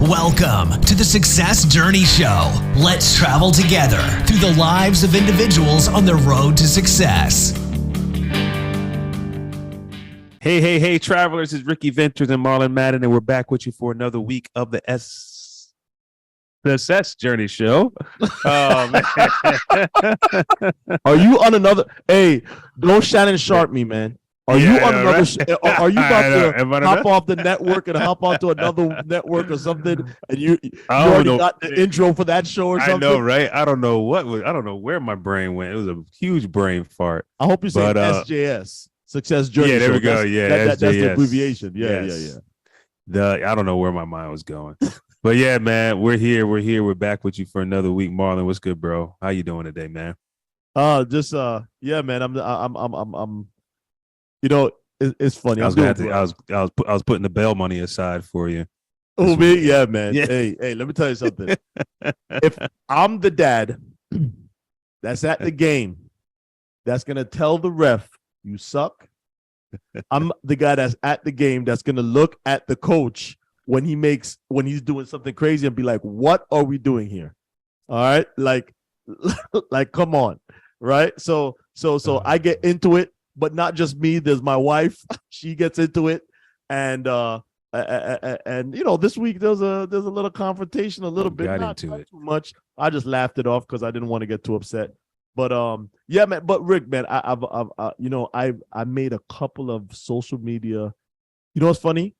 Welcome to the Success Journey Show. Let's travel together through the lives of individuals on the road to success. Hey, travelers. It's Ricky Ventures and Marlon Madden, and we're back with you for another week of the Success Journey Show. Oh, man. Are you on another? Hey, don't Shannon Sharp me, man. Are you on another? Right? Are you about to hop off the network and hop onto another network or something? And you already got the intro for that show or something? I know, right? I don't know where my brain went. It was a huge brain fart. I hope you said SJS, Success Journey. Yeah, there show. we go. That's the abbreviation. Yeah. I don't know where my mind was going, but yeah, man, we're here. We're back with you for another week. Marlon, what's good, bro? How you doing today, man? Man. I'm. You know, it's funny. I was putting the bail money aside for you. Oh, me? Yeah, man. Yeah. Hey, let me tell you something. If I'm the dad that's at the game that's gonna tell the ref you suck, I'm the guy that's at the game that's gonna look at the coach when he's doing something crazy and be like, what are we doing here? All right, like come on, right? So I get into it. But not just me. There's my wife. She gets into it, and you know, this week there's a little confrontation, a little bit, not too much. I just laughed it off because I didn't want to get too upset. But yeah, man. But Rick, man, I made a couple of social media. You know what's funny?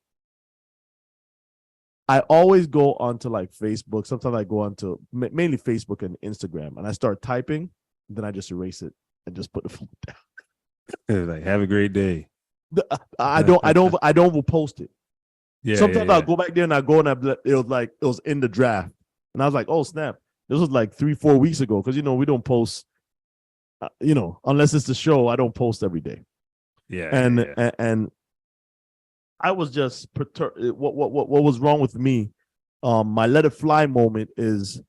I always go onto like Facebook. Sometimes I go onto mainly Facebook and Instagram, and I start typing, and then I just erase it and just put the phone down. Like, have a great day. I don't post it. Yeah. Sometimes I'll go back there and I go and it was in the draft, and I was like, oh snap, this was like 3-4 weeks ago, because we don't post, unless it's the show. I don't post every day. Yeah. And I was just perturbed. What was wrong with me? My let it fly moment is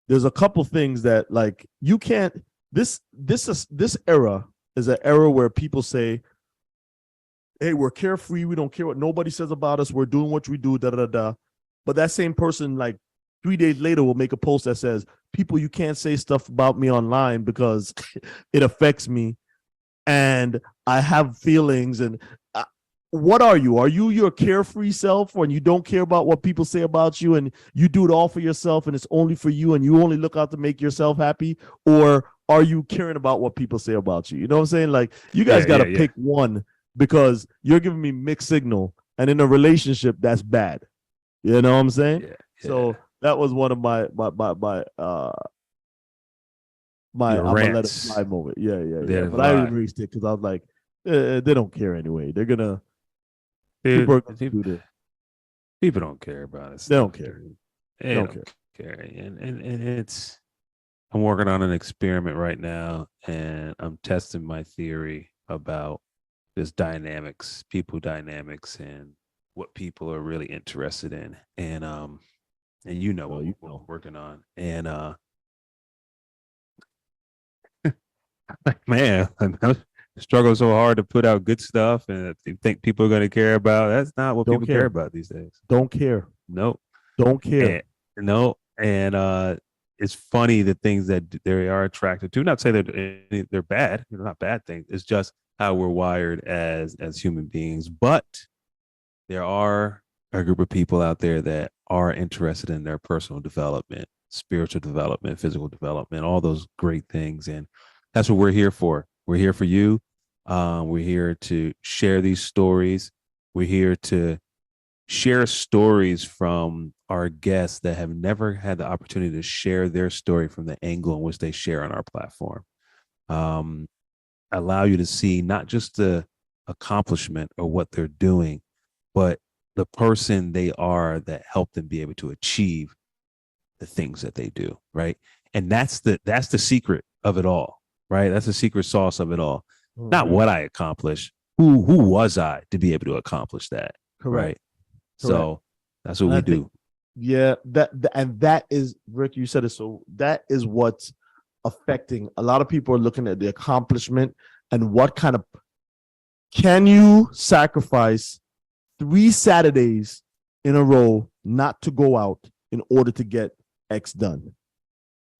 there's a couple things that like you can't. This era is an era where people say, hey, we're carefree. We don't care what nobody says about us. We're doing what we do, da-da-da-da. But that same person, like 3 days later, will make a post that says, people, you can't say stuff about me online because it affects me. And I have feelings. And what are you? Are you your carefree self when you don't care about what people say about you and you do it all for yourself and it's only for you and you only look out to make yourself happy? Or are you caring about what people say about you? You know what I'm saying? Like, you guys got to pick one, because you're giving me mixed signal. And in a relationship, that's bad. You know what I'm saying? Yeah. So that was one of my I'm gonna let it fly moment. Yeah. But I erased it because I was like, they don't care anyway. They're gonna people don't care about us. They don't care. They don't care. And it's, I'm working on an experiment right now, and I'm testing my theory about this people dynamics, and what people are really interested in. And what we're working on. And man, I'm struggling so hard to put out good stuff, and you think people are going to care about. That's not what people care about these days. Don't care. Nope. Don't care. And it's funny the things that they are attracted to. Not say they're bad. They're not bad things. It's just how we're wired as human beings. But there are a group of people out there that are interested in their personal development, spiritual development, physical development, all those great things. And that's what we're here for. We're here for you. We're here to share these stories. We're here to share stories from our guests that have never had the opportunity to share their story from the angle in which they share on our platform. Allow you to see not just the accomplishment or what they're doing, but the person they are that helped them be able to achieve the things that they do, right? And that's the secret of it all, right? That's the secret sauce of it all. Mm-hmm. Not what I accomplished. Who was I to be able to accomplish that? Correct. Right. So that's what we do. That is, Rick, you said it. So that is what's affecting. A lot of people are looking at the accomplishment and what kind of, can you sacrifice 3 Saturdays in a row not to go out in order to get X done.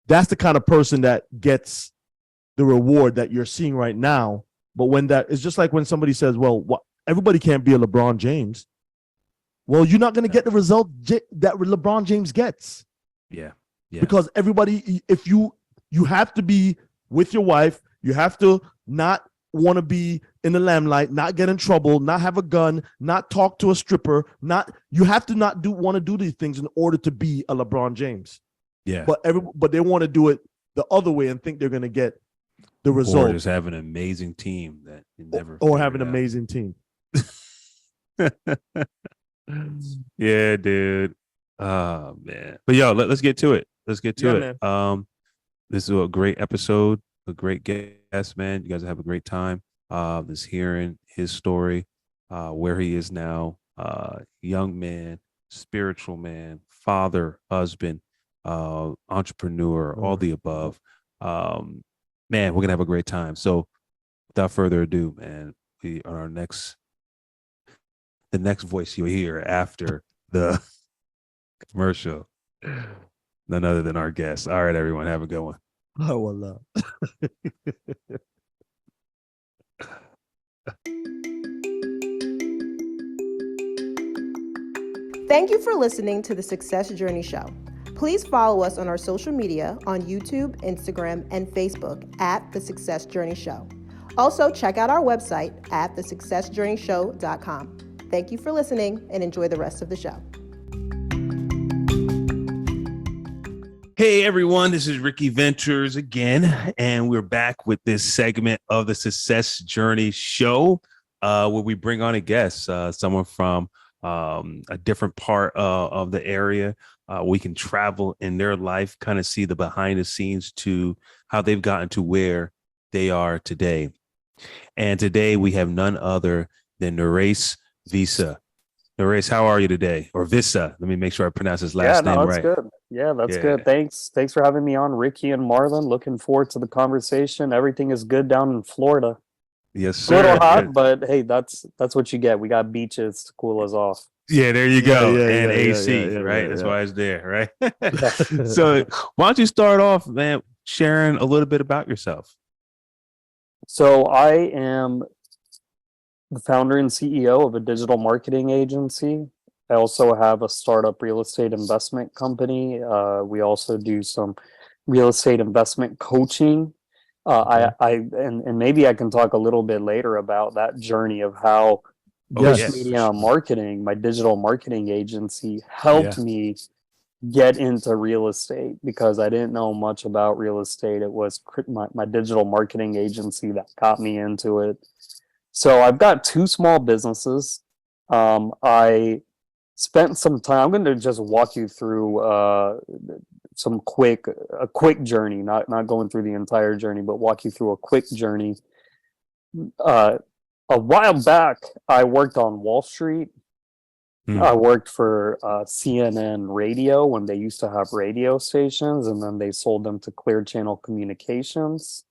That's the kind of person that gets the reward that you're seeing right now. But when that it's just like when somebody says, well, everybody can't be a LeBron James. Well, you're not going to get the result that LeBron James gets. Yeah. Because everybody, if you have to be with your wife, you have to not want to be in the limelight, not get in trouble, not have a gun, not talk to a stripper, you have to not want to do these things in order to be a LeBron James. Yeah. But they want to do it the other way and think they're going to get the result. Or just have an amazing team that you never. Or have an amazing team. Yeah, dude. Oh man. But yo, let's get to it. Let's get to it. Man. This is a great episode, a great guest, man. You guys have a great time. Just hearing his story, where he is now, young man, spiritual man, father, husband, entrepreneur, all the above. Man, we're gonna have a great time. So without further ado, man, we are the next voice you'll hear after the commercial, none other than our guest. All right, everyone, have a good one. Oh, well, Thank you for listening to the Success Journey Show. Please follow us on our social media on YouTube, Instagram, and Facebook at The Success Journey Show. Also, check out our website at thesuccessjourneyshow.com. Thank you for listening and enjoy the rest of the show. Hey everyone, this is Ricky Ventures again, and we're back with this segment of the Success Journey Show, where we bring on a guest, someone from a different part of the area. We can travel in their life, kind of see the behind the scenes to how they've gotten to where they are today. And today we have none other than Naresh Vissa. Naresh, how are you today? Or Vissa. Let me make sure I pronounce his last name right. Good. Yeah, that's good. Thanks for having me on, Ricky and Marlon. Looking forward to the conversation. Everything is good down in Florida. Yes, sir. A little hot, but hey, that's what you get. We got beaches to cool us off. Yeah, there you go. Yeah, AC, right? That's why it's there, right? So why don't you start off, man, sharing a little bit about yourself? So I am the founder and CEO of a digital marketing agency. I also have a startup real estate investment company. We also do some real estate investment coaching. And maybe I can talk a little bit later about that journey of how Media Marketing, my digital marketing agency, helped me get into real estate because I didn't know much about real estate. It was my digital marketing agency that got me into it. So I've got two small businesses. I spent some time. I'm going to just walk you through a quick journey, not going through the entire journey, but walk you through a quick journey. A while back, I worked on Wall Street. I worked for CNN Radio when they used to have radio stations, and then they sold them to Clear Channel Communications.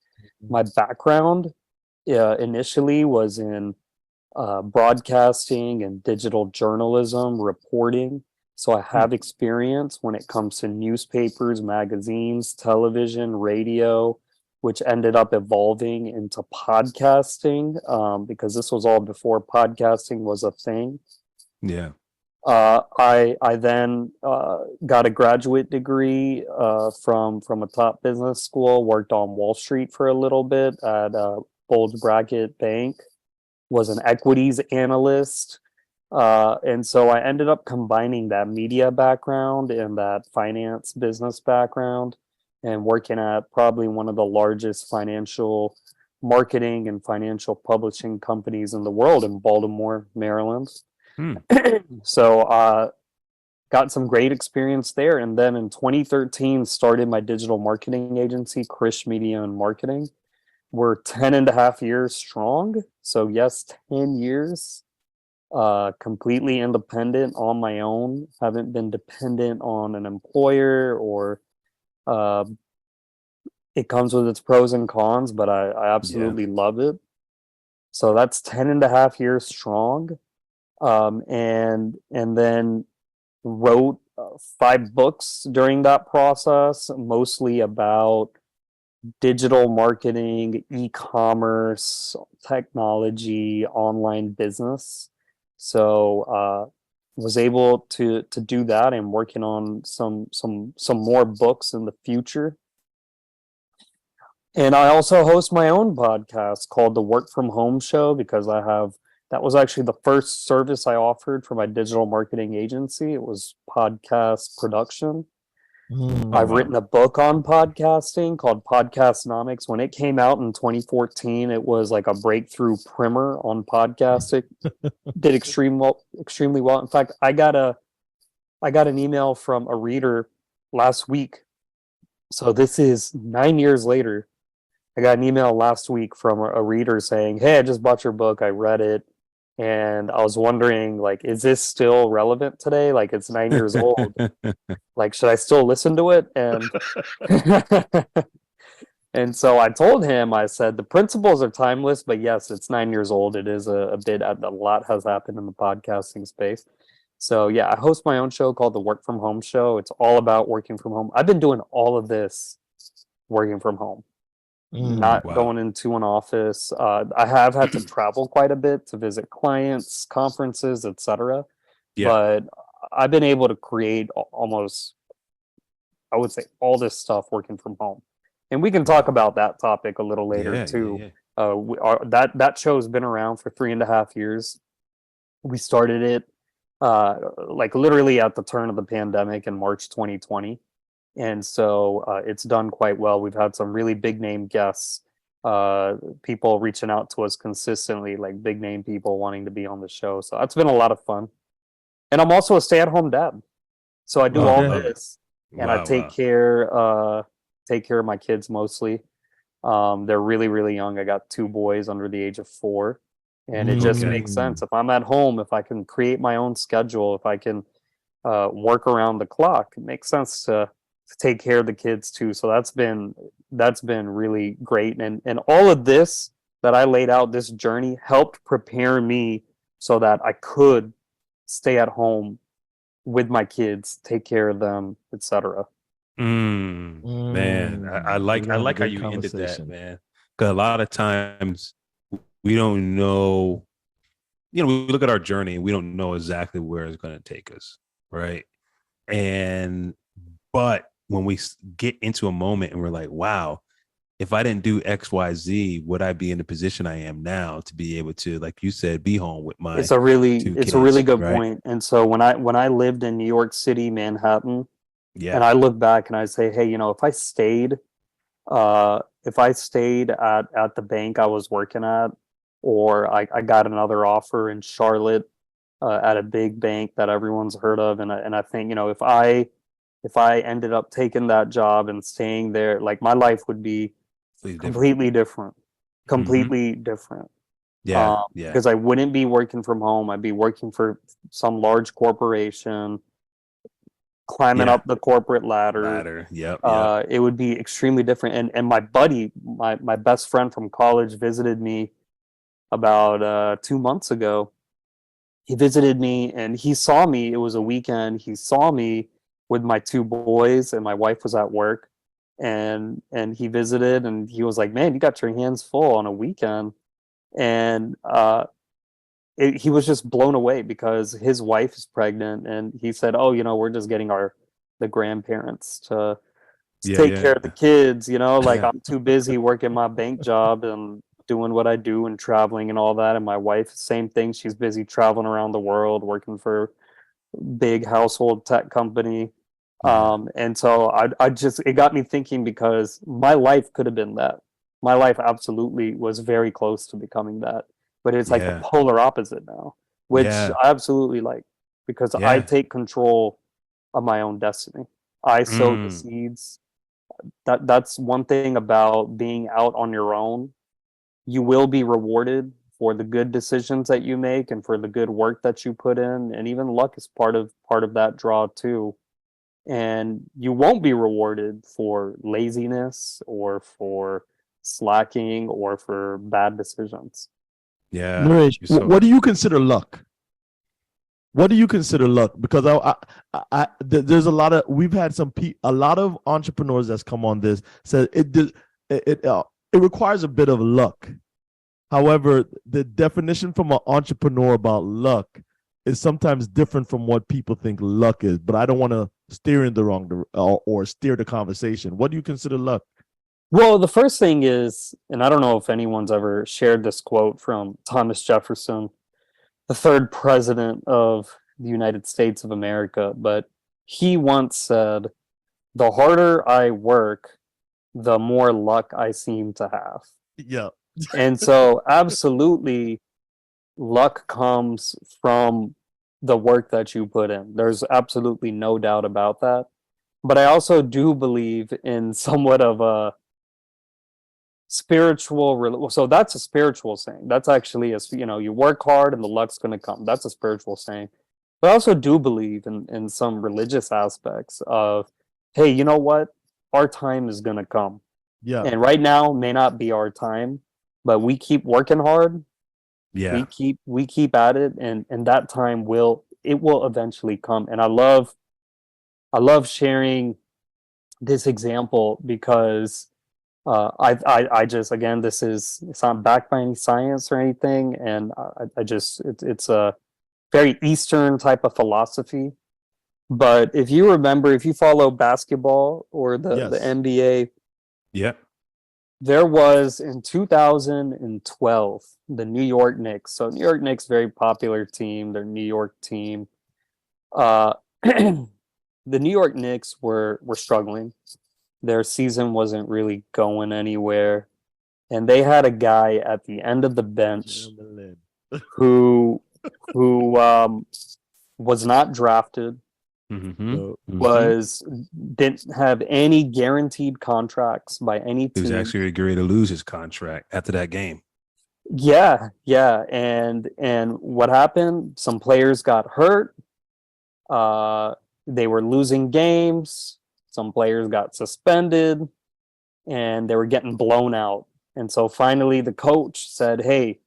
My background initially was in broadcasting and digital journalism, reporting. So I have experience when it comes to newspapers, magazines, television, radio, which ended up evolving into podcasting because this was all before podcasting was a thing. Yeah. I then got a graduate degree from a top business school, worked on Wall Street for a little bit at Bulge Bracket Bank, was an equities analyst. And so I ended up combining that media background and that finance business background and working at probably one of the largest financial marketing and financial publishing companies in the world in Baltimore, Maryland. So got some great experience there. And then in 2013, started my digital marketing agency, Krish Media and Marketing. We're 10 and a half years strong. So yes, 10 years, completely independent on my own. Haven't been dependent on an employer or it comes with its pros and cons, but I absolutely love it. So that's 10 and a half years strong. And then wrote 5 books during that process, mostly about digital marketing, e-commerce, technology, online business. So was able to do that, and working on some more books in the future. And I also host my own podcast called The Work From Home Show, because that was actually the first service I offered for my digital marketing agency. It was podcast production. I've written a book on podcasting called PODCASTNOMICS. When it came out in 2014, it was like a breakthrough primer on podcasting. Did extremely well. In fact, I got an email from a reader last week. So this is 9 years later. I got an email last week from a reader saying, "Hey, I just bought your book. I read it. And I was wondering, like, is this still relevant today? Like, it's 9 years old. Like, should I still listen to it?" And and so I told him, I said, the principles are timeless, but yes, it's 9 years old. It is a lot has happened in the podcasting space. So yeah, I host my own show called The Work From Home Show. It's all about working from home. I've been doing all of this working from home. Not going into an office. I have had to travel quite a bit to visit clients, conferences, etc. Yeah. But I've been able to create almost, I would say, all this stuff working from home. And we can talk about that topic a little later too. That show's been around for 3.5 years. We started it like literally at the turn of the pandemic in March 2020. And so it's done quite well. We've had some really big name guests, people reaching out to us consistently, like big name people wanting to be on the show. So that's been a lot of fun. And I'm also a stay-at-home dad. So I do all this, and I take care of my kids mostly. They're really, really young. I got 2 boys under the age of 4. And it just makes sense. If I'm at home, if I can create my own schedule, if I can work around the clock, it makes sense to take care of the kids too. So that's been really great. And all of this that I laid out, this journey, helped prepare me so that I could stay at home with my kids, take care of them, etc. Man, I like how you ended that, man. Because a lot of times we don't know, we look at our journey and we don't know exactly where it's going to take us, right? But when we get into a moment and we're like, wow, if I didn't do X, Y, Z, would I be in the position I am now to be able to, like you said, be home with my It's a really good right? point. And so when I lived in New York City, Manhattan, and I look back and I say, hey, if I stayed at the bank I was working at, or I got another offer in Charlotte at a big bank that everyone's heard of, and I think, if I ended up taking that job and staying there, like, my life would be completely different. Yeah. Because I wouldn't be working from home. I'd be working for some large corporation, climbing up the corporate ladder. It would be extremely different. And my buddy, my best friend from college, visited me about 2 months ago. He visited me and he saw me. It was a weekend. He saw me with my 2 boys, and my wife was at work, and he visited, and he was like, "Man, you got your hands full on a weekend." And he was just blown away because his wife is pregnant, and he said, "Oh, we're just getting the grandparents to take care of the kids, like, I'm too busy working my bank job and doing what I do and traveling and all that." And my wife, same thing, she's busy traveling around the world working for big household tech company. And so it got me thinking, because my life could have been that. My life absolutely was very close to becoming that, but it's like the polar opposite now, which I absolutely like, because I take control of my own destiny. I sow the seeds. That's one thing about being out on your own. You will be rewarded for the good decisions that you make and for the good work that you put in, and even luck is part of that draw too. And you won't be rewarded for laziness or for slacking or for bad decisions. Naresh, what do you consider luck? What do you consider luck? Because there's a lot of we've had a lot of entrepreneurs that's come on this said it requires a bit of luck. However, the definition from an entrepreneur about luck is sometimes different from what people think luck is. But I don't want to steer in the wrong or steer the conversation. What do you consider luck? Well, the first thing is, and I don't know if anyone's ever shared this quote from Thomas Jefferson, the third president of the United States of America, but he once said, "The harder I work, the more luck I seem to have." Yeah. And so absolutely luck comes from the work that you put in. There's absolutely no doubt about that. But I also do believe in somewhat of a spiritual, so that's a spiritual saying. That's actually you work hard and the luck's going to come. That's a spiritual saying. But I also do believe in some religious aspects of, hey, you know what? Our time is going to come. Yeah. And right now may not be our time, but we keep working hard. Yeah. We keep at it, and that time will eventually come. And I love sharing this example because I just, again, it's not backed by any science or anything, and it's a very Eastern type of philosophy. But if you follow basketball or the NBA, yeah, there was in 2012 the New York Knicks. So New York Knicks, very popular team. They're New York team. The New York Knicks were struggling. Their season wasn't really going anywhere, and they had a guy at the end of the bench who was not drafted, didn't have any guaranteed contracts by any team. He was actually agreed to lose his contract after that game. Yeah, and what happened? Some players got hurt. They were losing games. Some players got suspended, and they were getting blown out. And so finally, the coach said, "Hey,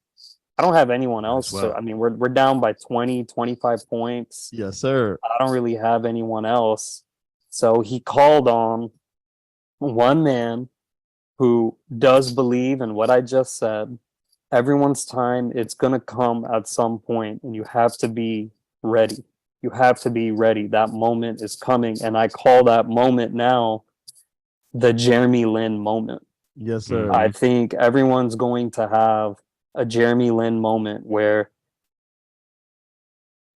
I don't have anyone else. Well. So, I mean, we're down by 20, 25 points. Yes, sir. I don't really have anyone else." So he called on one man who does believe in what I just said. Everyone's time, it's going to come at some point, and you have to be ready. You have to be ready. That moment is coming. And I call that moment now the Jeremy Lin moment. Yes, sir. I think everyone's going to have a Jeremy Lin moment where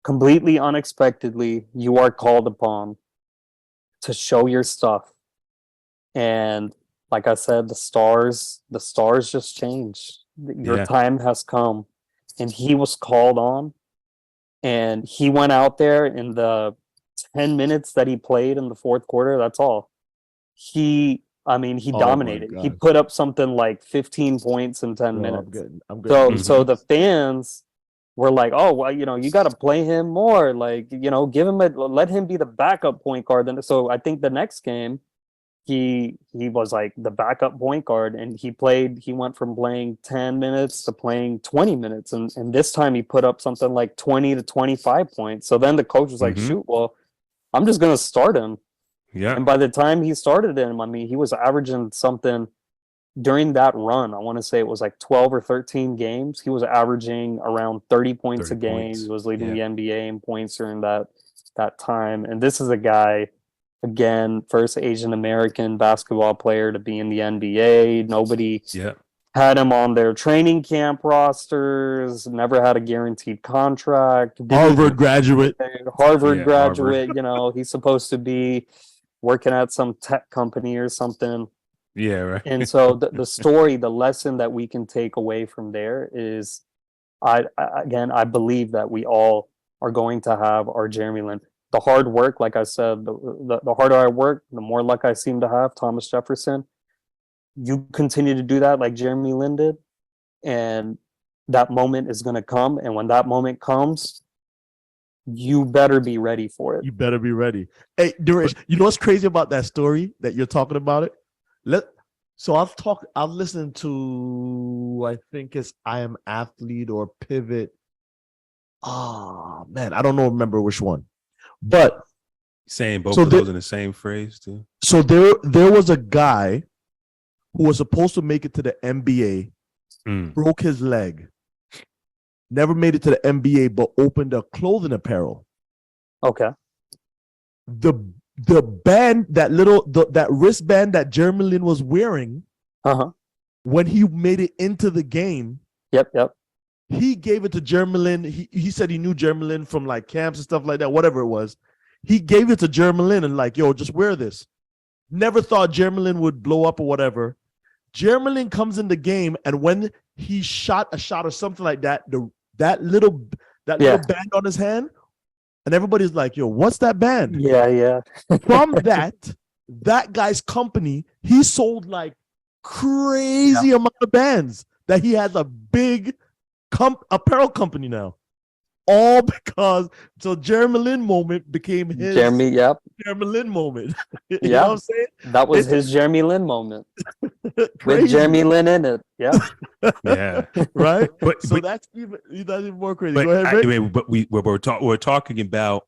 completely unexpectedly you are called upon to show your stuff. And like I said, the stars just changed. Your time has come. And he was called on. And he went out there in the 10 minutes that he played in the fourth quarter. That's all. He dominated. He put up something like 15 points in 10 minutes. I'm good. So the fans were like, "Oh, well, you got to play him more. Like, let him be the backup point guard." And so I think the next game, he was like the backup point guard, and he went from playing 10 minutes to playing 20 minutes. And this time he put up something like 20 to 25 points. So then the coach was like, "Shoot, well, I'm just going to start him." Yeah. And by the time he started him, I mean, he was averaging something during that run. I want to say it was like 12 or 13 games. He was averaging around 30 points a game. He was leading the NBA in points during that time. And this is a guy, again, first Asian American basketball player to be in the NBA. Nobody had him on their training camp rosters, never had a guaranteed contract. Harvard graduate. He's supposed to be working at some tech company or something. Yeah, right. And so the story, the lesson that we can take away from there is, I believe that we all are going to have our Jeremy Lin. The hard work, like I said, the harder I work, the more luck I seem to have. Thomas Jefferson. You continue to do that like Jeremy Lin did, and that moment is going to come. And when that moment comes, you better be ready for it. You better be ready. Hey, Naresh, you know what's crazy about that story that you're talking about it? I've listened to, I think it's I Am Athlete or Pivot. man, I don't know, remember which one, but Saying both so of there, those in the same phrase too. so there was a guy who was supposed to make it to the NBA, broke his leg, never made it to the NBA, but opened a clothing apparel. Okay. The band, that wristband that Jeremy Lin was wearing when he made it into the game. Yep. He gave it to Jeremy Lin. He said he knew Jeremy Lin from like camps and stuff like that, whatever it was. He gave it to Jeremy Lin and like, yo, just wear this. Never thought Jeremy Lin would blow up or whatever. Jeremy Lin comes in the game, and when he shot a shot or something like that, that little band on his hand, and everybody's like, yo, what's that band? Yeah. From that guy's company, he sold like crazy amount of bands that he has a big apparel company now. All because Jeremy Lin moment became his Jeremy Lin moment. You know what I'm saying? That was his Jeremy Lin moment. Crazy. With Jeremy Lin in it. Yeah. Yeah. Right? But that's even more crazy. Go ahead, Rick. But we're talking about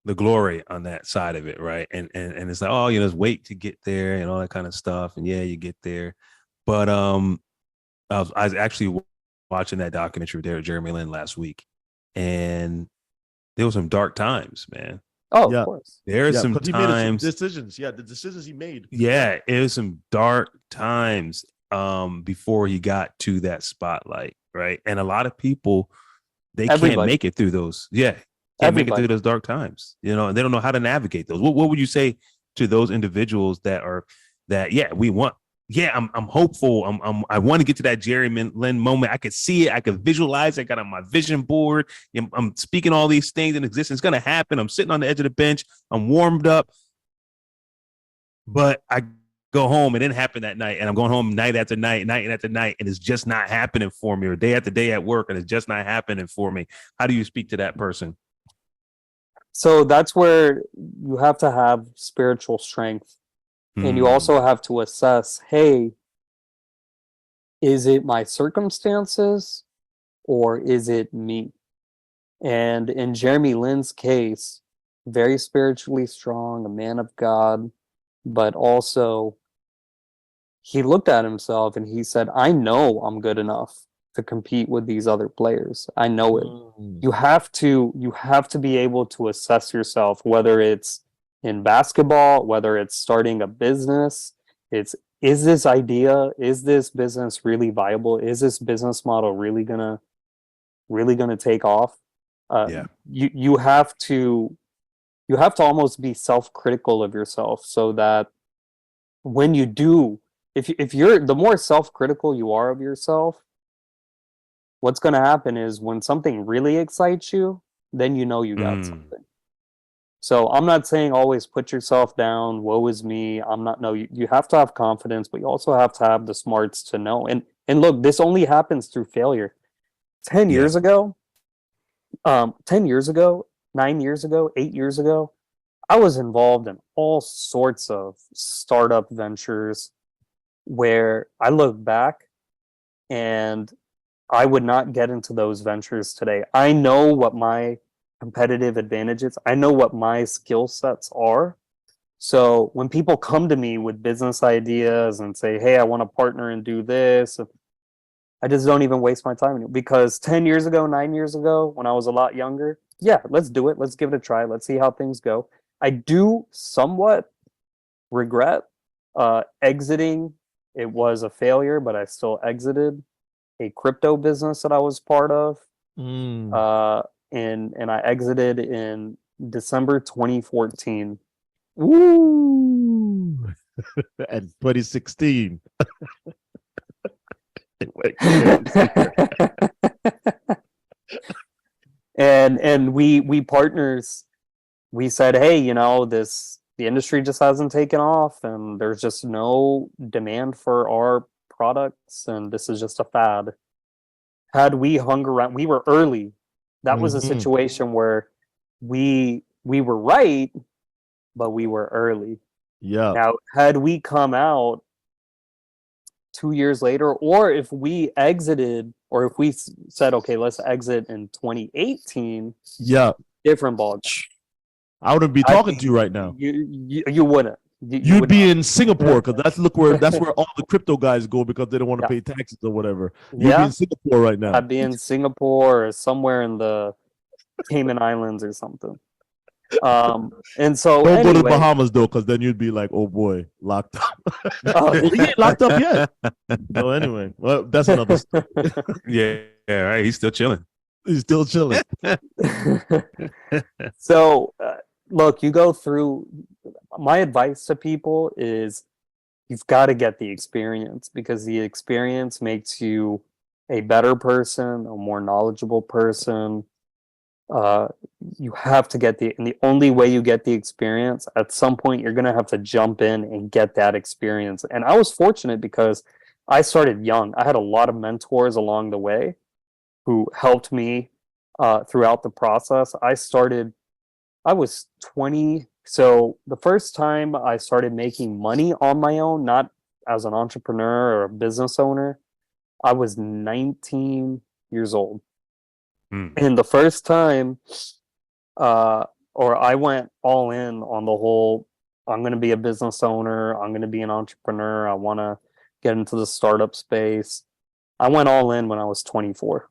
the glory on that side of it, right? And it's like, oh, there's wait to get there and all that kind of stuff. And yeah, you get there. But I was actually watching that documentary with Jeremy Lin last week. And there were some dark times, man. Oh, of course. There's some times. The decisions he made. Yeah, it was some dark times before he got to that spotlight, right? And a lot of people, they can't make it through those. Yeah, can't make it through those dark times, and they don't know how to navigate those. What would you say to those individuals we want? Yeah, I'm hopeful. I want to get to that Jeremy Lin moment. I could see it. I could visualize it. I got it on my vision board. I'm speaking all these things in existence. It's going to happen. I'm sitting on the edge of the bench. I'm warmed up. But I go home. It didn't happen that night. And I'm going home night after night, and it's just not happening for me, or day after day at work, and it's just not happening for me. How do you speak to that person? So that's where you have to have spiritual strength. And you also have to assess, hey, is it my circumstances or is it me? And in Jeremy Lin's case, very spiritually strong, a man of God, but also he looked at himself and he said, I know I'm good enough to compete with these other players. I know it. You have to be able to assess yourself, whether it's in basketball, whether it's starting a business, is this business really viable? Is this business model really gonna take off? You have to almost be self-critical of yourself, so that when you do, if you're, the more self-critical you are of yourself, what's going to happen is when something really excites you, then you got something. So I'm not saying always put yourself down, woe is me. You have to have confidence, but you also have to have the smarts to know. And look, this only happens through failure. 10 years ago, 9 years ago, 8 years ago, I was involved in all sorts of startup ventures where I look back and I would not get into those ventures today. I know what my competitive advantages, I know what my skill sets are. So when people come to me with business ideas and say, hey, I want to partner and do this, I just don't even waste my time, because 10 years ago, 9 years ago, when I was a lot younger, yeah, let's do it. Let's give it a try. Let's see how things go. I do somewhat regret exiting. It was a failure, but I still exited a crypto business that I was part of. And I exited in December 2014. Woo! And 2016. and we partners, we said, hey, the industry just hasn't taken off, and there's just no demand for our products, and this is just a fad. Had we hung around, we were early. That was a situation where we were right, but we were early. Yeah. Now, had we come out 2 years later, or if we exited Or if we said, okay, let's exit in 2018, Yeah, different ball. I wouldn't be talking to you right now. You wouldn't. You'd would be not. in Singapore because that's where all the crypto guys go because they don't want to pay taxes or whatever. You'd be Yeah. in Singapore right now. I'd be in Singapore or somewhere in the Cayman Islands or something. And so Don't go to the anyway, Bahamas though, because then you'd be like, oh boy, locked up. Oh, He ain't locked up yet. So anyway, well, that's another story. Yeah, right. He's still chilling. He's still chilling. So look, you go through. My advice to people is you've got to get the experience, because the experience makes you a better person, a more knowledgeable person. You have to get and the only way you get the experience, at some point you're going to have to jump in and get that experience. And I was fortunate because I started young. I had a lot of mentors along the way who helped me throughout the process. I was 20. So the first time I started making money on my own, not as an entrepreneur or a business owner, I was 19 years old. And the first time, or I went all in on the whole, I'm going to be a business owner, I'm going to be an entrepreneur, I want to get into the startup space. I went all in when I was 24.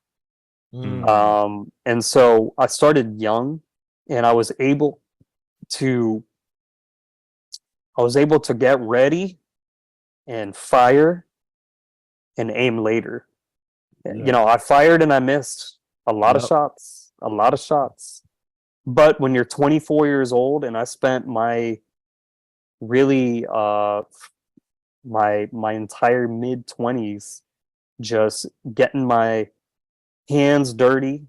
And so I started young, and I was able to get ready and fire and aim later. You know, I fired and I missed a lot of shots. But when you're 24 years old, and I spent my really my entire mid 20s just getting my hands dirty,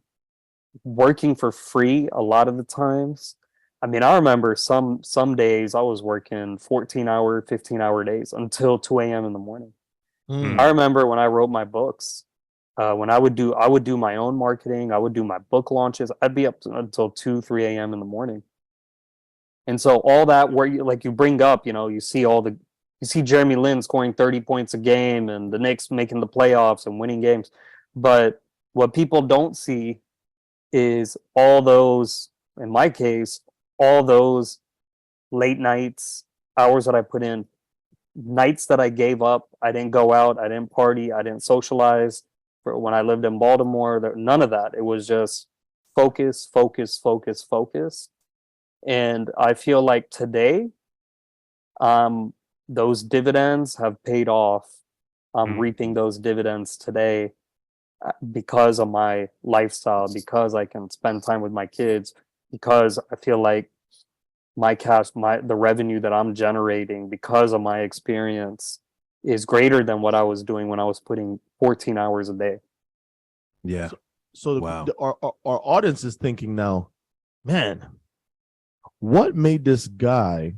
working for free a lot of the times. I mean, I remember some days I was working 14-hour, 15-hour days until 2 a.m. in the morning. I remember when I wrote my books, when I would do my own marketing, I would do my book launches, I'd be up until 2, 3 a.m. in the morning. And so all that where you bring up, you see Jeremy Lin scoring 30 points a game and the Knicks making the playoffs and winning games. But what people don't see is all those, in my case, all those late nights, hours that I put in, nights that I gave up. I didn't go out, I didn't party, I didn't socialize. For when I lived in Baltimore, none of that. It was just focus. And I feel like today, those dividends have paid off. I'm reaping those dividends today because of my lifestyle, because I can spend time with my kids, because I feel like the revenue that I'm generating because of my experience is greater than what I was doing when I was putting 14 hours a day. Yeah. So Wow. Our audience is thinking now, man, what made this guy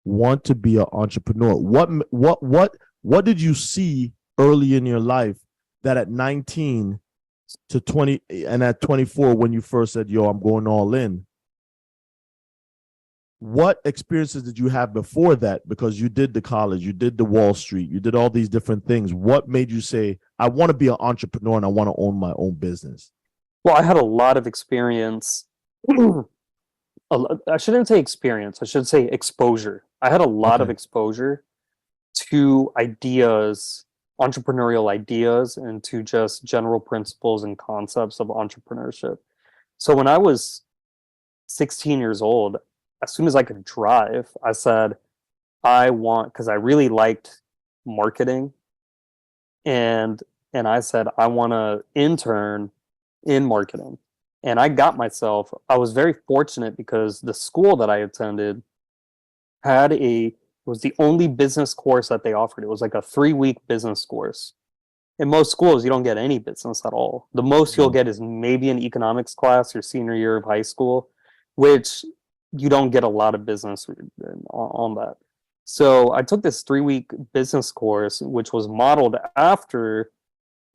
want to be an entrepreneur? What did you see early in your life that at 19 to 20 and at 24 when you first said, yo, I'm going all in? What experiences did you have before that? Because you did the college, you did the Wall Street, you did all these different things. What made you say, I want to be an entrepreneur and I want to own my own business? Well, I had a lot of experience. I shouldn't say experience, I should say exposure. I had a lot of exposure to ideas, entrepreneurial ideas, and to just general principles and concepts of entrepreneurship. So when I was 16 years old, as soon as I could drive, I said, because I really liked marketing. And I said, I want to intern in marketing. And I was very fortunate because the school that I attended was the only business course that they offered. It was like a 3-week business course. In most schools, you don't get any business at all. The most you'll get is maybe an economics class your senior year of high school, which you don't get a lot of business on that. So I took this 3-week business course, which was modeled after,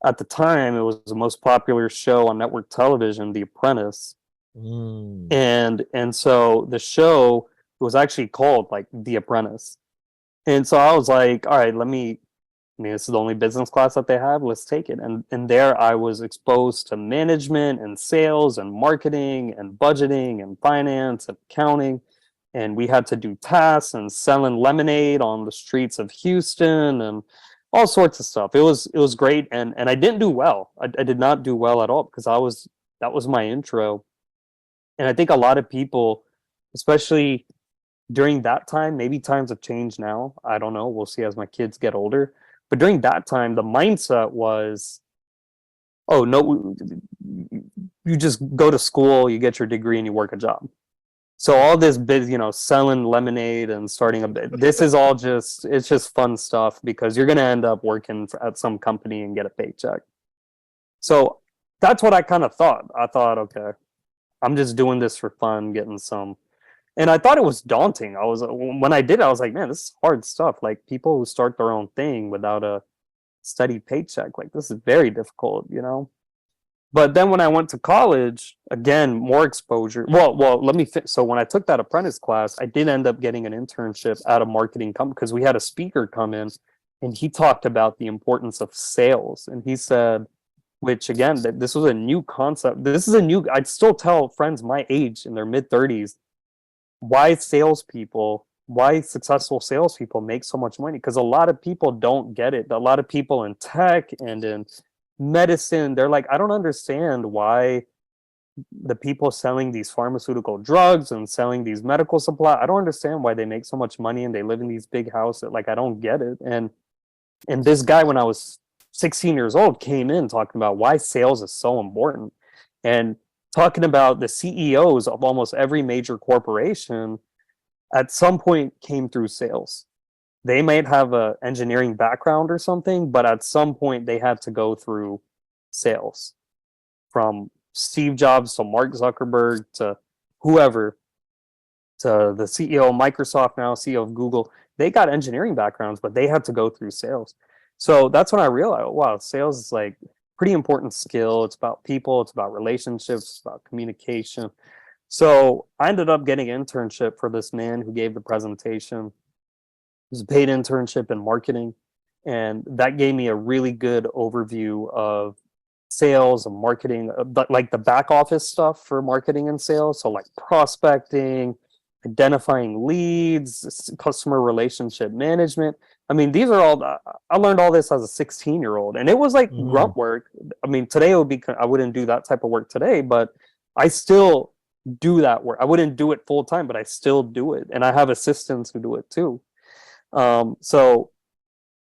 at the time, it was the most popular show on network television, The Apprentice. And so the show was actually called like The Apprentice. And so I was like, all right, let me I mean, this is the only business class that they have. Let's take it. And there I was exposed to management and sales and marketing and budgeting and finance and accounting. And we had to do tasks and selling lemonade on the streets of Houston and all sorts of stuff. It was great. And I didn't do well. I did not do well at all because that was my intro. And I think a lot of people, especially during that time, maybe times have changed now. I don't know. We'll see as my kids get older. But during that time, the mindset was, oh, no, you just go to school, you get your degree, and you work a job. So all this selling lemonade and starting a bit, this is all it's just fun stuff because you're going to end up working at some company and get a paycheck. So that's what I kind of thought. I thought, okay, I'm just doing this for fun, getting some. And I thought it was daunting. When I did it, I was like, man, this is hard stuff. Like people who start their own thing without a steady paycheck, like this is very difficult, But then when I went to college, again, more exposure. Well, so when I took that apprentice class, I did end up getting an internship at a marketing company because we had a speaker come in and he talked about the importance of sales. And he said, which again, this was a new concept. I'd still tell friends my age in their mid 30s, why successful salespeople make so much money. Because a lot of people don't get it. A lot of people in tech and in medicine, they're like, I don't understand why the people selling these pharmaceutical drugs and selling these medical supply, I don't understand why they make so much money and they live in these big houses. Like, I don't get it. And this guy, when I was 16 years old, came in talking about why sales is so important and talking about the CEOs of almost every major corporation at some point came through sales. They might have an engineering background or something, but at some point they had to go through sales. From Steve Jobs to Mark Zuckerberg to whoever, to the CEO of Microsoft now, CEO of Google, they got engineering backgrounds, but they had to go through sales. So that's when I realized, wow, sales is like pretty important skill. It's about people, it's about relationships, it's about communication. So I ended up getting an internship for this man who gave the presentation. It was a paid internship in marketing. And that gave me a really good overview of sales and marketing, like the back office stuff for marketing and sales. So like prospecting, identifying leads, customer relationship management. I mean, these are all, I learned all this as a 16-year-old, and it was like grunt work. I mean, today I wouldn't do that type of work today, but I still do that work. I wouldn't do it full time, but I still do it. And I have assistants who do it too. So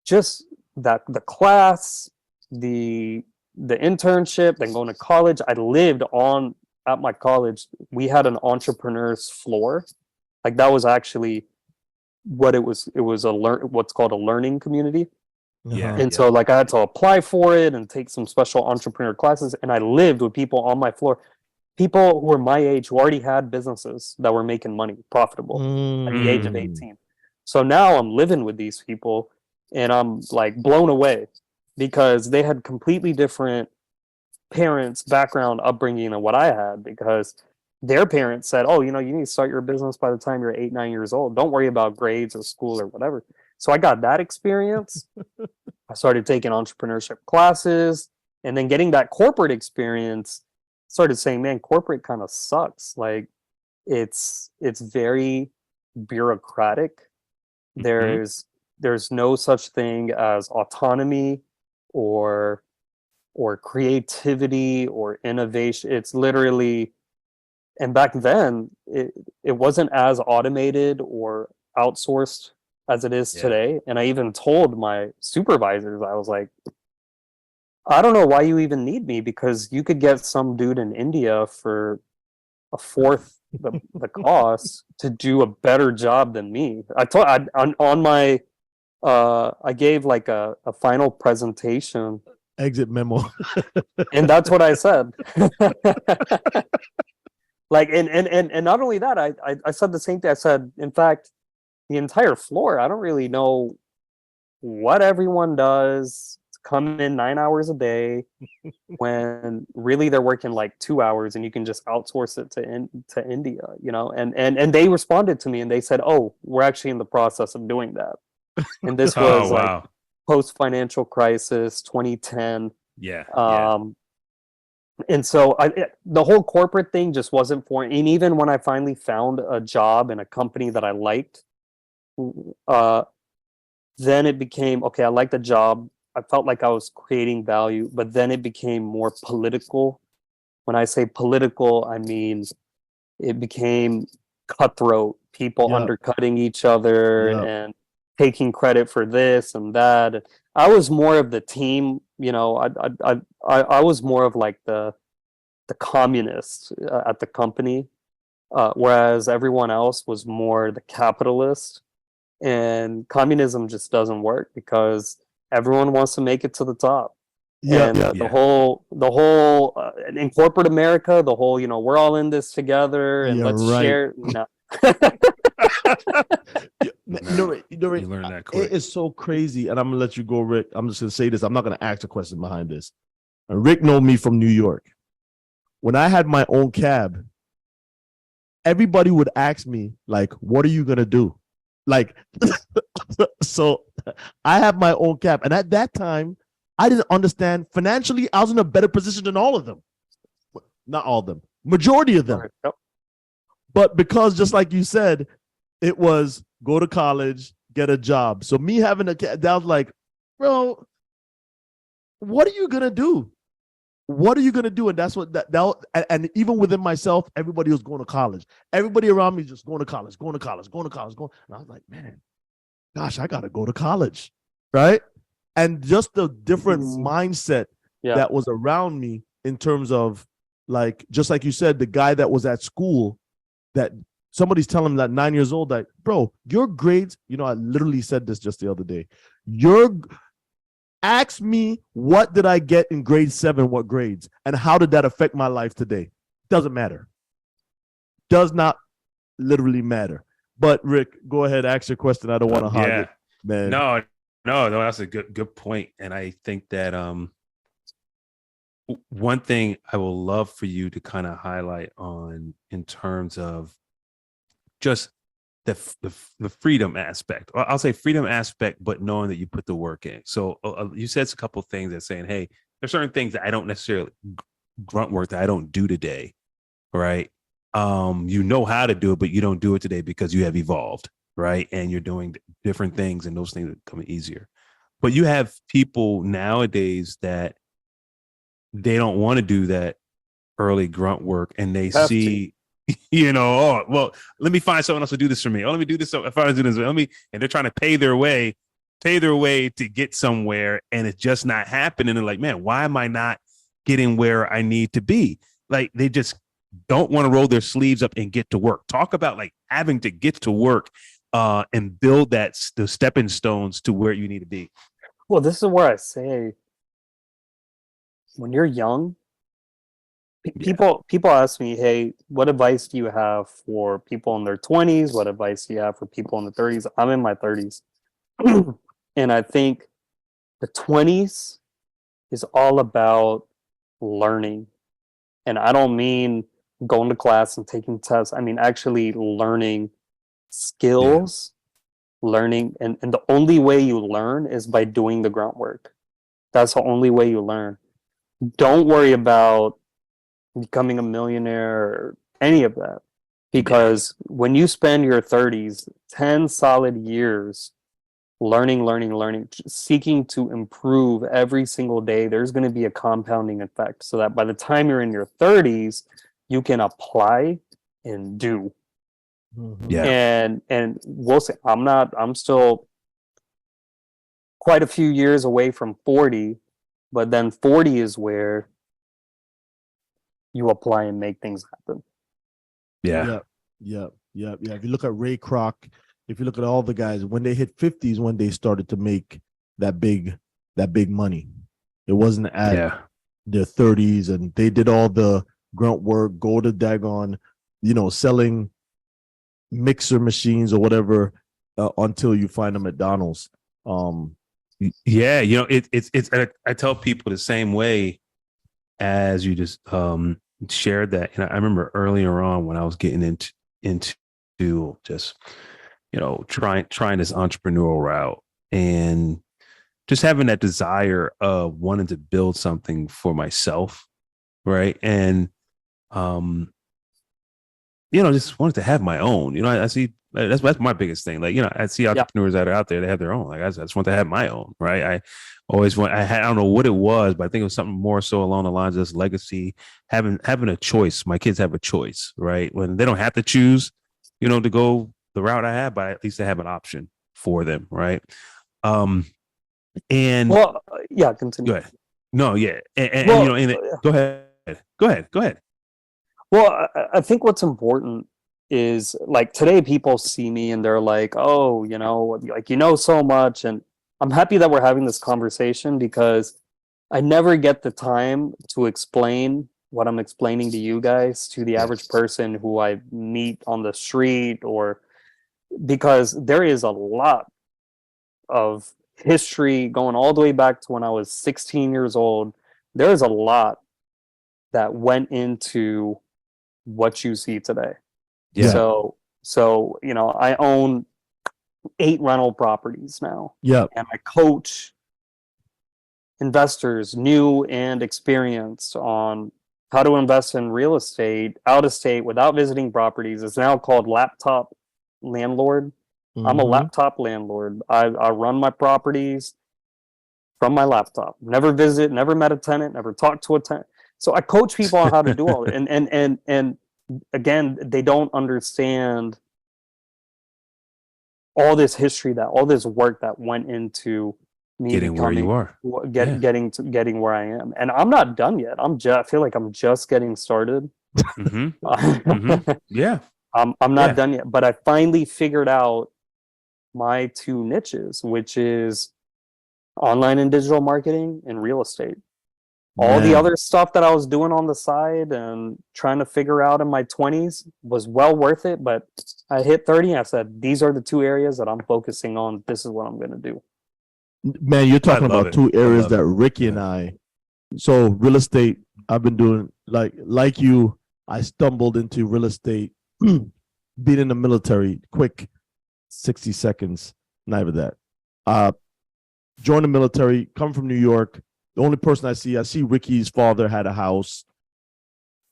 just that, the class, the internship, then going to college, I lived at my college. We had an entrepreneur's floor. Like that was actually what it was. It was what's called a learning community. Yeah. And so like I had to apply for it and take some special entrepreneur classes. And I lived with people on my floor, people who were my age, who already had businesses that were making money, profitable at the age of 18. So now I'm living with these people and I'm like blown away because they had completely different parents, background, upbringing than what I had, because their parents said, oh, you need to start your business by the time you're 8, 9 years old. Don't worry about grades or school or whatever. So I got that experience. I started taking entrepreneurship classes and then getting that corporate experience. Started saying, man, corporate kind of sucks. Like it's very bureaucratic. There's no such thing as autonomy or creativity or innovation. It's literally, and back then it wasn't as automated or outsourced as it is today. And I even told my supervisors, I was like, I don't know why you even need me, because you could get some dude in India for a fourth the cost to do a better job than me. I gave like a final presentation, exit memo. and that's what I said. Like, and not only that, I said the same thing. I said, in fact, the entire floor, I don't really know what everyone does. Come in 9 hours a day when really they're working like 2 hours, and you can just outsource it to India, and they responded to me and they said, oh, we're actually in the process of doing that. And this was wow. post financial crisis, 2010. Yeah. And so the whole corporate thing just wasn't for me. And even when I finally found a job in a company that I liked, then it became, okay, I liked the job. I felt like I was creating value, but then it became more political. When I say political, I mean it became cutthroat, people undercutting each other and taking credit for this and that. I was more of the team, you know. I was more of like the communist at the company, whereas everyone else was more the capitalist. And communism just doesn't work because everyone wants to make it to the top. The whole in corporate America, the whole, you know, we're all in this together and let's share. No. You learn that quick. It is so crazy, and I'm gonna let you go, Rick. I'm just gonna say this. I'm not gonna ask a question behind this. Rick knows me from New York. When I had my own cab, everybody would ask me, like, what are you gonna do? Like, so I have my own cab, and at that time, I didn't understand financially. I was in a better position than all of them. Not all of them, majority of them. Right. Yep. But because, just like you said, it was go to college, get a job. So me having a cab, that was like, bro, what are you gonna do? What are you gonna do? And that's what and even within myself, everybody was going to college. Everybody around me just going to college. And I was like, man, gosh, I gotta go to college, right? And just the different mindset that was around me in terms of, like, just like you said, the guy that was at school, that somebody's telling him that 9 years old, that, bro, your grades, you know, I literally said this just the other day. Ask me, what did I get in grade 7, what grades, and how did that affect my life today? Doesn't matter. Does not literally matter. But Rick, go ahead, ask your question. I don't want to hog it, man. No, that's a good point. And I think that one thing I will love for you to kind of highlight on in terms of just the freedom aspect. I'll say freedom aspect, but knowing that you put the work in. So you said a couple of things that saying, hey, there's certain things that I don't necessarily grunt work that I don't do today, right? You know how to do it, but you don't do it today because you have evolved, right? And you're doing different things, and those things are becoming easier. But you have people nowadays that they don't want to do that early grunt work, and they see, you know, oh, well, let me find someone else to do this for me. Oh, let me do this. So if I do this, and they're trying to pay their way to get somewhere, and it's just not happening. And like, man, why am I not getting where I need to be? Like, they just don't want to roll their sleeves up and get to work. Talk about like having to get to work and build the stepping stones to where you need to be. Well, this is where I say, when you're young, people ask me, hey, what advice do you have for people in their 20s? What advice do you have for people in the 30s? I'm in my 30s. And I think the 20s is all about learning. And I don't mean going to class and taking tests. I mean actually learning skills, learning. And the only way you learn is by doing the groundwork. That's the only way you learn. Don't worry about becoming a millionaire or any of that. Because when you spend your 30s, 10 solid years learning, seeking to improve every single day, there's going to be a compounding effect so that by the time you're in your 30s, you can apply and do. And we'll say, I'm still quite a few years away from 40, but then 40 is where you apply and make things happen. Yeah. If you look at Ray Kroc, if you look at all the guys, when they hit 50s, when they started to make that big money. It wasn't at their 30s, and they did all the grunt work, go to daggone, selling mixer machines or whatever until you find a McDonald's. It's I tell people the same way as you just shared that. And I remember earlier on when I was getting into just trying this entrepreneurial route, and just having that desire of wanting to build something for myself, right? And just wanted to have my own. I see that's my biggest thing. Like, I see entrepreneurs that are out there, they have their own. Like, I just want to have my own, right? I always I don't know what it was, but I think it was something more so along the lines of this legacy, having a choice. My kids have a choice, right? When they don't have to choose, to go the route I have, but at least they have an option for them, right? And continue. Go ahead. No, yeah, go ahead. Well, I think what's important is, like, today people see me and they're like, oh, so much. And I'm happy that we're having this conversation, because I never get the time to explain what I'm explaining to you guys, to the average person who I meet on the street, or because there is a lot of history going all the way back to when I was 16 years old. There is a lot that went into what you see today. Yeah. So I own 8 rental properties now. Yeah. And I coach investors, new and experienced, on how to invest in real estate out of state without visiting properties. It's now called laptop landlord. I'm a laptop landlord. I run my properties from my laptop. Never visit, never met a tenant, never talked to a tenant. So I coach people on how to do all it. And again, they don't understand all this history, all this work that went into me getting where you are, getting where I am. And I'm not done yet. I feel like I'm just getting started. Yeah. I'm not done yet, but I finally figured out my 2 niches, which is online and digital marketing and real estate. All the other stuff that I was doing on the side and trying to figure out in my 20s was well worth it. But I hit 30 and I said, these are the 2 areas that I'm focusing on. This is what I'm going to do. Man, you're talking about 2 areas that Ricky and I. So real estate, I've been doing like you. I stumbled into real estate, being in the military, quick 60 seconds, not even that. Joined the military, come from New York. The only person I see Ricky's father had a house.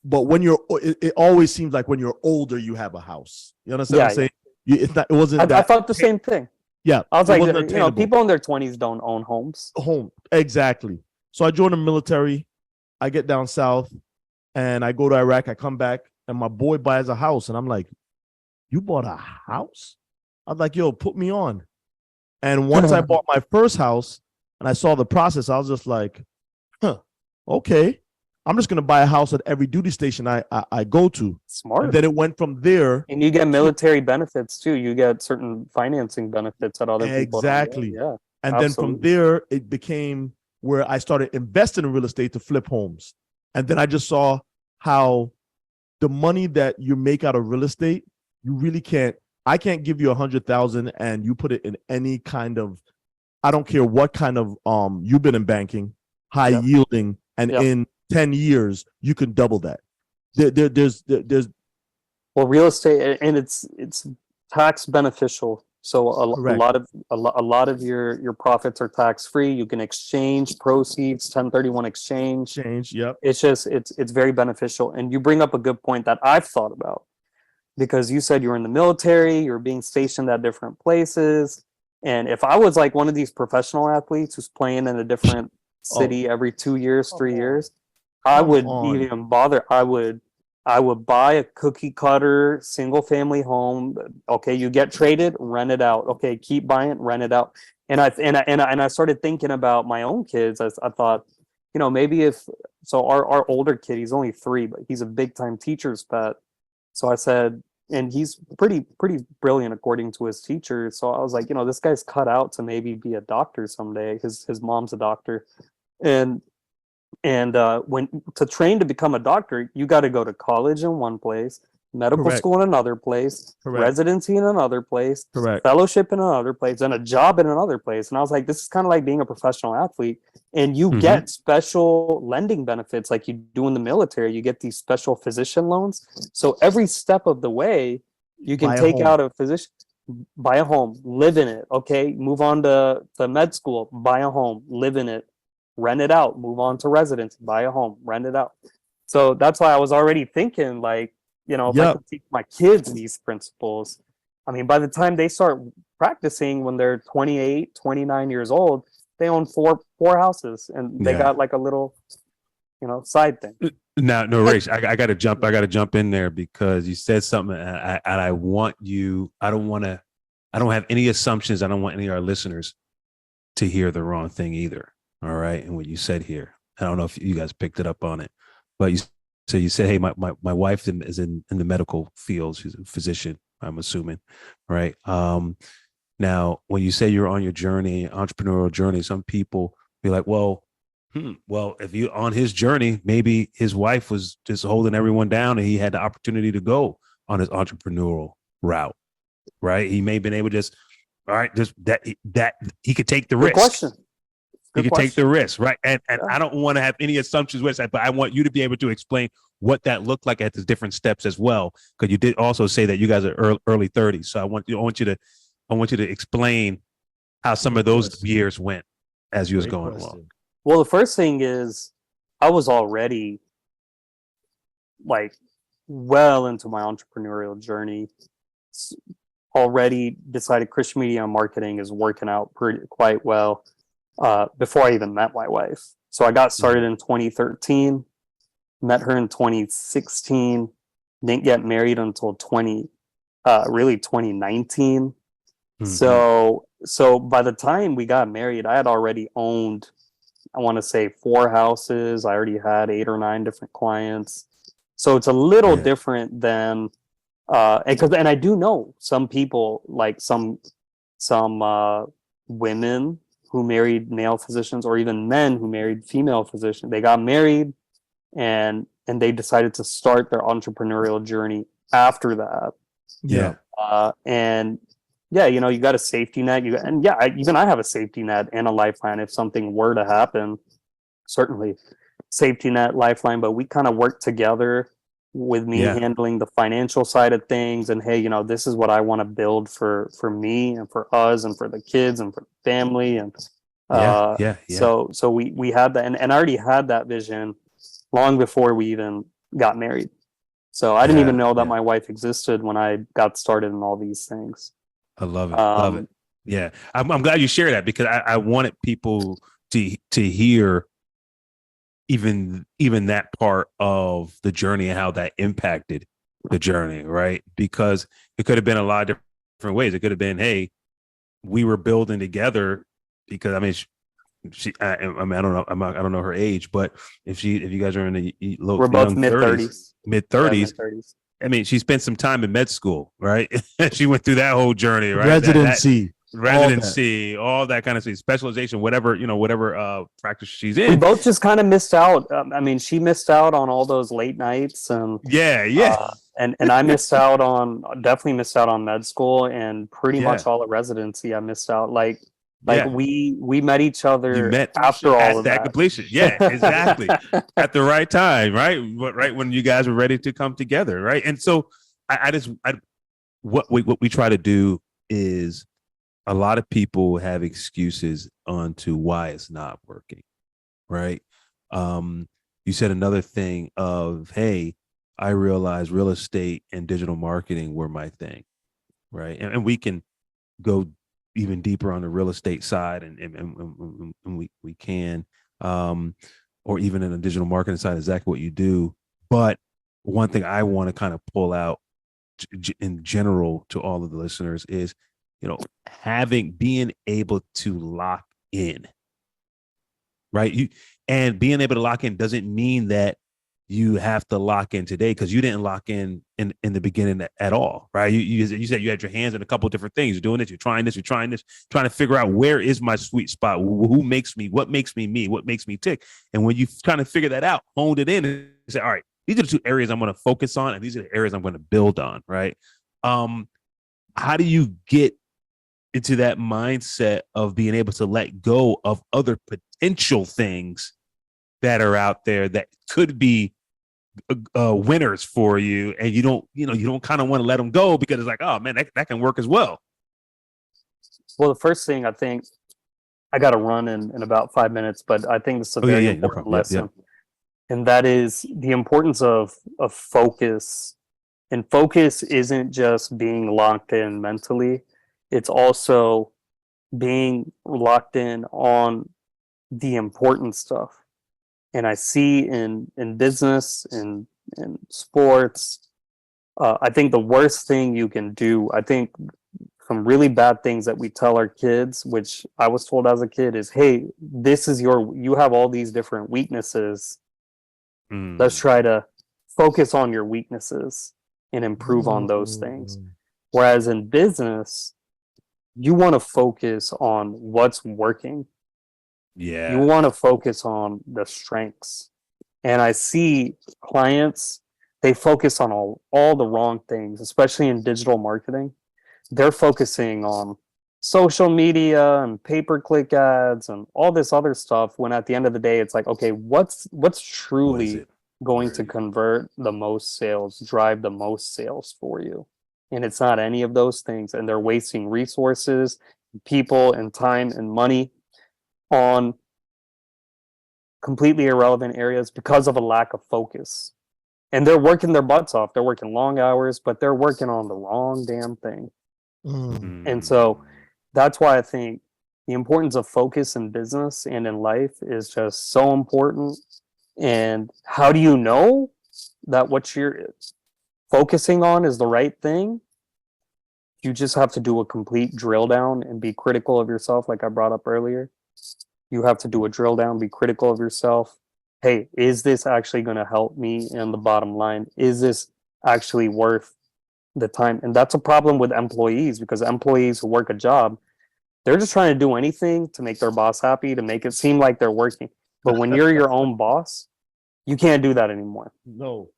But when it always seems like when you're older, you have a house. You understand what I'm saying? It wasn't. I thought the same thing. Yeah, I was like, people in their 20s don't own homes. Exactly. So I joined the military. I get down south, and I go to Iraq. I come back, and my boy buys a house, and I'm like, "You bought a house?" I'm like, "Yo, put me on." And once I bought my first house, and I saw the process, I was just like, okay, I'm just going to buy a house at every duty station I go to. Smart. And then it went from there. And you get military benefits too. You get certain financing benefits that other people don't. Exactly. Yeah. And absolutely. then from there, it became where I started investing in real estate to flip homes. And then I just saw how the money that you make out of real estate, you really can't. I can't give you 100,000 and you put it in any kind of, I don't care what kind of you've been in banking, high yielding, and in 10 years you can double that. There's real estate, and it's tax beneficial. So a lot of your profits are tax free. You can exchange proceeds, 1031 exchange. Yep. It's just it's very beneficial. And you bring up a good point that I've thought about, because you said you were in the military, you're being stationed at different places. And if I was like one of these professional athletes who's playing in a different city every 2 years, 3 years, I wouldn't even bother. I would buy a cookie cutter single family home. Okay, you get traded, rent it out. Okay, keep buying, rent it out. And I started thinking about my own kids. I thought, maybe our older kid, he's only 3, but he's a big time teacher's pet. So I said, and he's pretty brilliant according to his teacher. So I was like, this guy's cut out to maybe be a doctor someday. His mom's a doctor, and when to train to become a doctor, you got to go to college in one place, medical school in another place, residency in another place, fellowship in another place, and a job in another place. And I was like, this is kind of like being a professional athlete, and you get special lending benefits like you do in the military. You get these special physician loans. So every step of the way, you can take out a physician. buy a home, live in it. Okay, move on to med school, buy a home, live in it, rent it out, move on to residence, buy a home, rent it out. So that's why I was already thinking, like, if I could teach my kids these principles, I mean, by the time they start practicing when they're 28, 29 years old, they own four houses and they got like a little, side thing. Now, Naresh, I got to jump in there because you said something, and I want you. I don't have any assumptions. I don't want any of our listeners to hear the wrong thing either. All right, and what you said here, I don't know if you guys picked it up on it, but you said, hey, my wife is in the medical field. She's a physician, I'm assuming, right? Now, when you say you're on your journey, entrepreneurial journey, some people be like, well, if you on his journey, maybe his wife was just holding everyone down and he had the opportunity to go on his entrepreneurial route, right? He may have been able to just that he could take the risk. Question. He could take the risk, right? And I don't want to have any assumptions with that, but I want you to be able to explain what that looked like at the different steps as well, because you did also say that you guys are early 30s. So I want you to explain how some of those years went as you was going along. Well, the first thing is I was already like well into my entrepreneurial journey. Already decided Krish Media Marketing is working out quite well before I even met my wife. So I got started in 2013, met her in 2016, didn't get married until 2019. So by the time we got married, I had already owned, I want to say 4 houses. I already had 8 or 9 different clients. So it's a little different than, and I do know some people, like some women who married male physicians, or even men who married female physicians. They got married and they decided to start their entrepreneurial journey after that. Yeah. You got a safety net. Even I have a safety net and a lifeline if something were to happen. Certainly, safety net, lifeline. But we kind of work together with me handling the financial side of things. And hey, this is what I want to build for me and for us and for the kids and for the family. And So we had that, and I already had that vision long before we even got married. So I didn't even know that my wife existed when I got started in all these things. I love it. Love it. Yeah. I'm glad you share that, because I wanted people to hear even that part of the journey and how that impacted the journey, right? Because it could have been a lot of different ways. It could have been, hey, we were building together, because I mean, I don't know her age, but if you guys are in the we're both mid 30s. I mean, she spent some time in med school, right? She went through that whole journey, right? Residency, all that kind of stuff, specialization, whatever practice she's in. We both just kind of missed out. I mean, she missed out on all those late nights, and and I definitely missed out on med school, and pretty much all the residency I missed out. We met each other after all of that completion. Yeah, exactly. At the right time, right? Right when you guys were ready to come together, right? And so what we try to do is, a lot of people have excuses onto why it's not working, right? You said another thing of, hey, I realized real estate and digital marketing were my thing, right? And we can go even deeper on the real estate side, and we can, or even in the digital marketing side, exactly what you do. But one thing I want to kind of pull out in general to all of the listeners is, being able to lock in, right? And being able to lock in doesn't mean that you have to lock in today, because you didn't lock in the beginning at all, right? You said you had your hands in a couple of different things. You're doing this, you're trying this, trying to figure out where is my sweet spot, what makes me me, what makes me tick. And when you kind of figure that out, honed it in, and say, all right, these are the 2 areas I'm going to focus on, and these are the areas I'm going to build on, right? How do you get into that mindset of being able to let go of other potential things that are out there that could be winners for you, and you don't kind of want to let them go, because it's like, oh man, that can work as well, Well, the first thing I think I got to run in about 5 minutes, but I think this is a very no important problem. lesson. And that is the importance of focus. And focus isn't just being locked in mentally. It's also being locked in on the important stuff. And I see in business, in sports, I think the worst thing you can do, I think some really bad things that we tell our kids, which I was told as a kid, is, hey, you have all these different weaknesses. Let's try to focus on your weaknesses and improve on those things. Whereas in business, you want to focus on what's working. Yeah. You want to focus on the strengths. And I see clients, they focus on all the wrong things, especially in digital marketing. They're focusing on social media and pay-per-click ads and all this other stuff, when at the end of the day, it's like, okay, what's truly going to convert the most sales, drive the most sales for you? And it's not any of those things. And they're wasting resources, people, and time and money on completely irrelevant areas because of a lack of focus. And they're working their butts off. They're working long hours, but they're working on the wrong damn thing. And so that's why I think the importance of focus in business and in life is just so important. And how do you know that what you're focusing on is the right thing? You just have to do a complete drill down and be critical of yourself, like I brought up earlier. You have to do a drill down, be critical of yourself. Hey, is this actually going to help me in the bottom line? Is this actually worth the time? And that's a problem with employees, because employees who work a job, they're just trying to do anything to make their boss happy, to make it seem like they're working. But when you're your own boss, you can't do that anymore. No.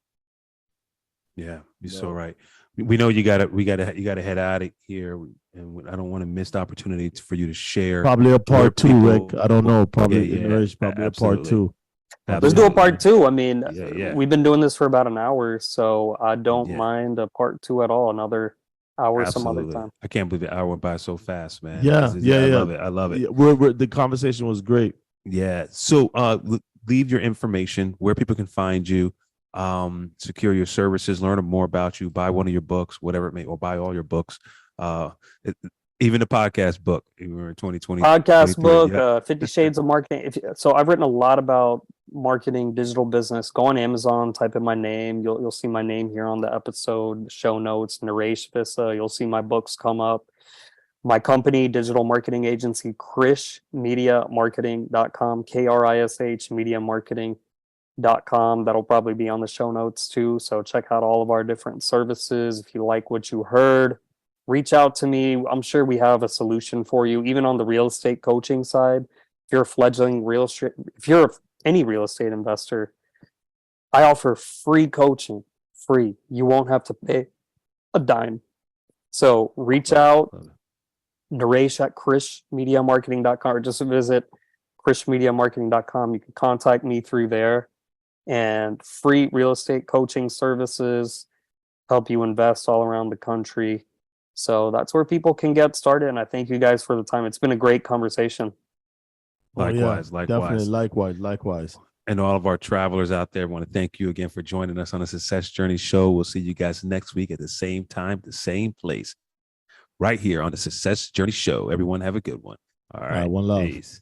Yeah, you're so right. We know you gotta head out of here, and I don't want to miss the opportunity for you to share. Probably a part two, Rick. I don't know. Probably absolutely. a part two. Let's do a part two. I mean, Yeah. we've been doing this for about an hour, so I don't mind a part two at all. Another hour some other time. I can't believe the hour went by so fast, man. Yeah. I love it. Yeah, the conversation was great. Yeah. So leave your information, where people can find you, secure your services, learn more about you, buy one of your books, whatever it may, or buy all your books. Even the podcast book, even in 2020. Podcast book, 50 Shades of Marketing. So I've written a lot about marketing, digital business. Go on Amazon, type in my name. You'll see my name here on the episode, show notes, Naresh Vissa. You'll see my books come up. My company, digital marketing agency, Krish, mediamarketing.com, KRISH, mediamarketing.com. That'll probably be on the show notes too. So check out all of our different services. If you like what you heard, reach out to me. I'm sure we have a solution for you, even on the real estate coaching side. If you're a fledgling if you're any real estate investor, I offer free coaching, free. You won't have to pay a dime. So reach out, Naresh at krishmediamarketing.com, or just visit krishmediamarketing.com. You can contact me through there, and free real estate coaching services, help you invest all around the country. So that's where people can get started. And I thank you guys for the time. It's been a great conversation. Likewise. Definitely, likewise. And all of our travelers out there, want to thank you again for joining us on the Success Journey Show. We'll see you guys next week at the same time, the same place, right here on the Success Journey Show. Everyone have a good one. All right. One love. Peace.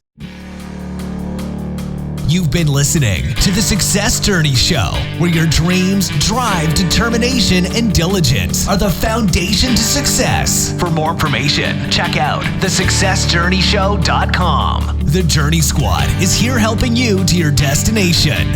You've been listening to The Success Journey Show, where your dreams, drive, determination, and diligence are the foundation to success. For more information, check out thesuccessjourneyshow.com. The Journey Squad is here helping you to your destination.